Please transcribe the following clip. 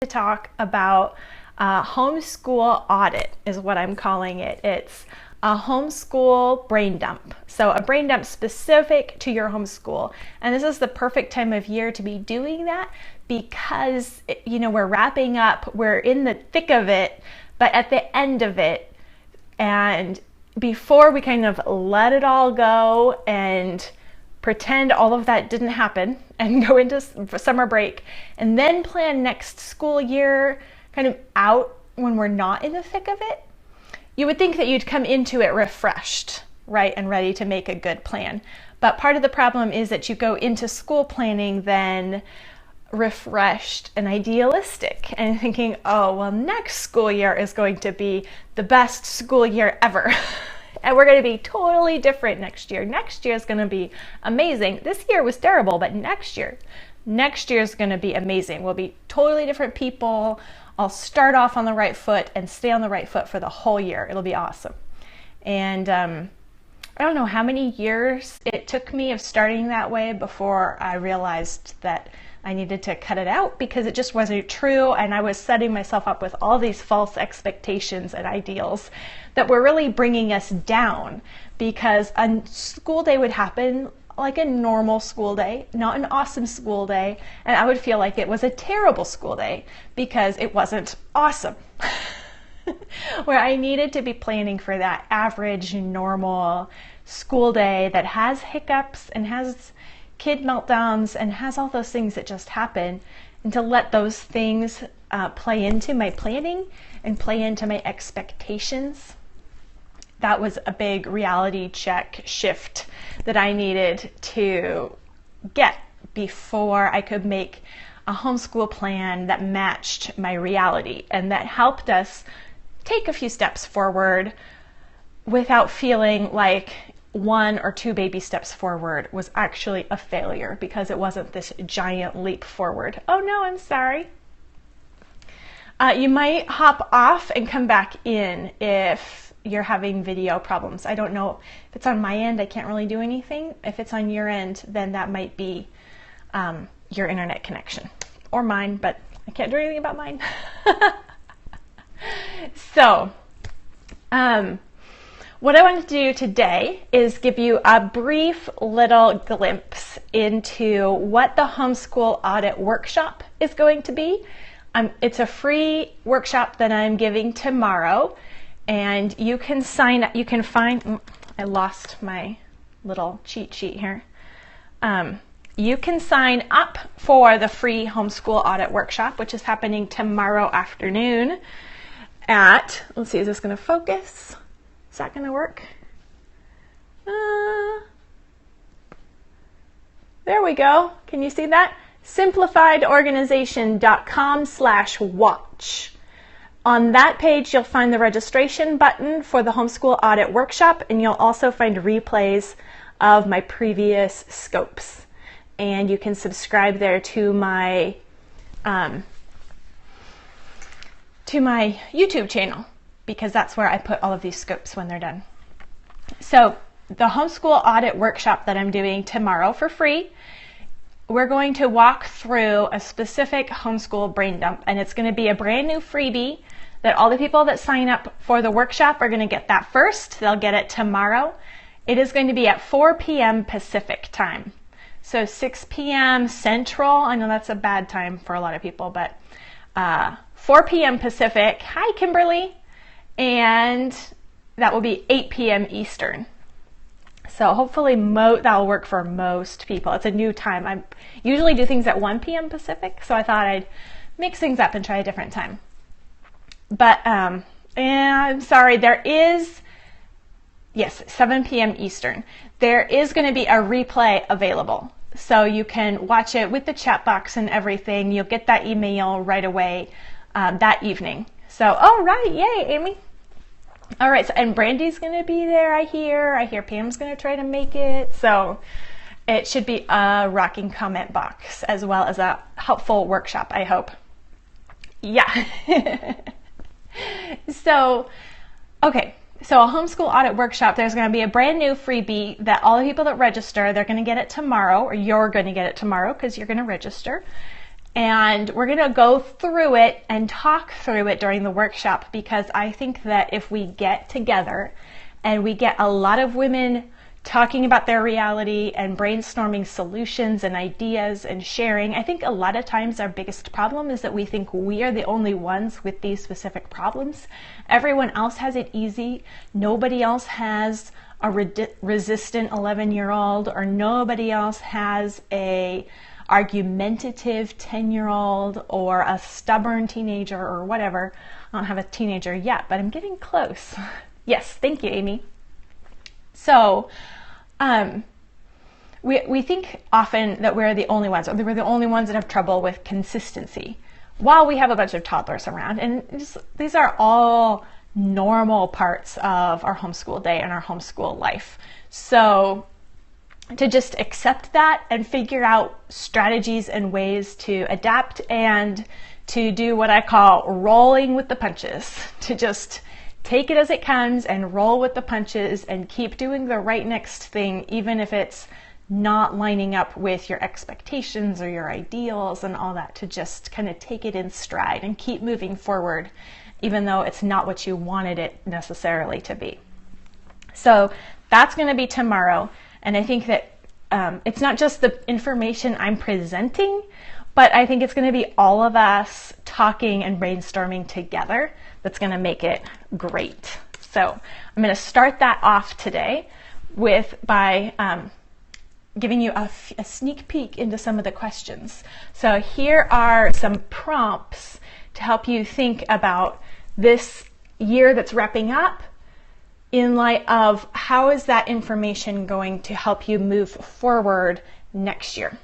to talk about homeschool audit is what I'm calling it. It's a homeschool brain dump. So a brain dump specific to your homeschool. And this is the perfect time of year to be doing that because, you know, we're wrapping up, we're in the thick of it, but at the end of it, and before we kind of let it all go and pretend all of that didn't happen and go into summer break and then plan next school year kind of out when we're not in the thick of it, you would think that you'd come into it refreshed, right, and ready to make a good plan. But part of the problem is that you go into school planning then refreshed and idealistic and thinking, oh, well, next school year is going to be the best school year ever. And we're going to be totally different next year. Next year is going to be amazing. This year was terrible, but next year is going to be amazing. We'll be totally different people. I'll start off on the right foot and stay on the right foot for the whole year. It'll be awesome. And I don't know how many years it took me of starting that way before I realized that I needed to cut it out because it just wasn't true, and I was setting myself up with all these false expectations and ideals that were really bringing us down, because a school day would happen like a normal school day, not an awesome school day, and I would feel like it was a terrible school day because it wasn't awesome. Where I needed to be planning for that average, normal school day that has hiccups and has kid meltdowns and has all those things that just happen, and to let those things play into my planning and play into my expectations. That was a big reality check shift that I needed to get before I could make a homeschool plan that matched my reality and that helped us take a few steps forward without feeling like one or two baby steps forward was actually a failure because it wasn't this giant leap forward. Oh no, I'm sorry. You might hop off and come back in if you're having video problems. I don't know if it's on my end, I can't really do anything. If it's on your end, then that might be your internet connection or mine, but I can't do anything about mine. So, what I want to do today is give you a brief little glimpse into what the homeschool audit workshop is going to be. It's a free workshop that I'm giving tomorrow, and you can sign up. You can find, I lost my little cheat sheet here. You can sign up for the free homeschool audit workshop, which is happening tomorrow afternoon at, let's see, is this going to focus? Is that going to work? There we go. Can you see that? simplifiedorganization.com/watch. On that page, you'll find the registration button for the homeschool audit workshop, and you'll also find replays of my previous scopes. And you can subscribe there to my YouTube channel, because that's where I put all of these scopes when they're done. So the homeschool audit workshop that I'm doing tomorrow for free, we're going to walk through a specific homeschool brain dump, and it's going to be a brand new freebie that all the people that sign up for the workshop are going to get that first. They'll get it tomorrow. It is going to be at 4 p.m. Pacific time. So 6 p.m. Central. I know that's a bad time for a lot of people, but 4 p.m. Pacific. Hi, Kimberly. And that will be 8 p.m. Eastern. So hopefully that will work for most people. It's a new time. I usually do things at 1 p.m. Pacific, so I thought I'd mix things up and try a different time. But and I'm sorry, there is, yes, 7 p.m. Eastern. There is going to be a replay available. So you can watch it with the chat box and everything. You'll get that email right away that evening. So, all right, yay, Amy. All right, so, and Brandy's going to be there, I hear Pam's going to try to make it. So it should be a rocking comment box as well as a helpful workshop, I hope. Yeah. So, okay. So a homeschool audit workshop, there's going to be a brand new freebie that all the people that register, they're going to get it tomorrow, or you're going to get it tomorrow because you're going to register. And we're going to go through it and talk through it during the workshop, because I think that if we get together and we get a lot of women talking about their reality and brainstorming solutions and ideas and sharing, I think a lot of times our biggest problem is that we think we are the only ones with these specific problems. Everyone else has it easy. Nobody else has a resistant 11-year-old, or nobody else has a argumentative 10-year-old or a stubborn teenager or whatever. I don't have a teenager yet, but I'm getting close. Yes, thank you, Amy. So we think often that we're the only ones, or that we're the only ones that have trouble with consistency, while we have a bunch of toddlers around. And these are all normal parts of our homeschool day and our homeschool life. So to just accept that and figure out strategies and ways to adapt and to do what I call rolling with the punches, to just take it as it comes and roll with the punches and keep doing the right next thing, even if it's not lining up with your expectations or your ideals and all that, to just kind of take it in stride and keep moving forward, even though it's not what you wanted it necessarily to be. So that's going to be tomorrow. And I think that it's not just the information I'm presenting, but I think it's going to be all of us talking and brainstorming together that's going to make it great. So I'm going to start that off today by giving you a sneak peek into some of the questions. So here are some prompts to help you think about this year that's wrapping up in light of how is that information going to help you move forward next year.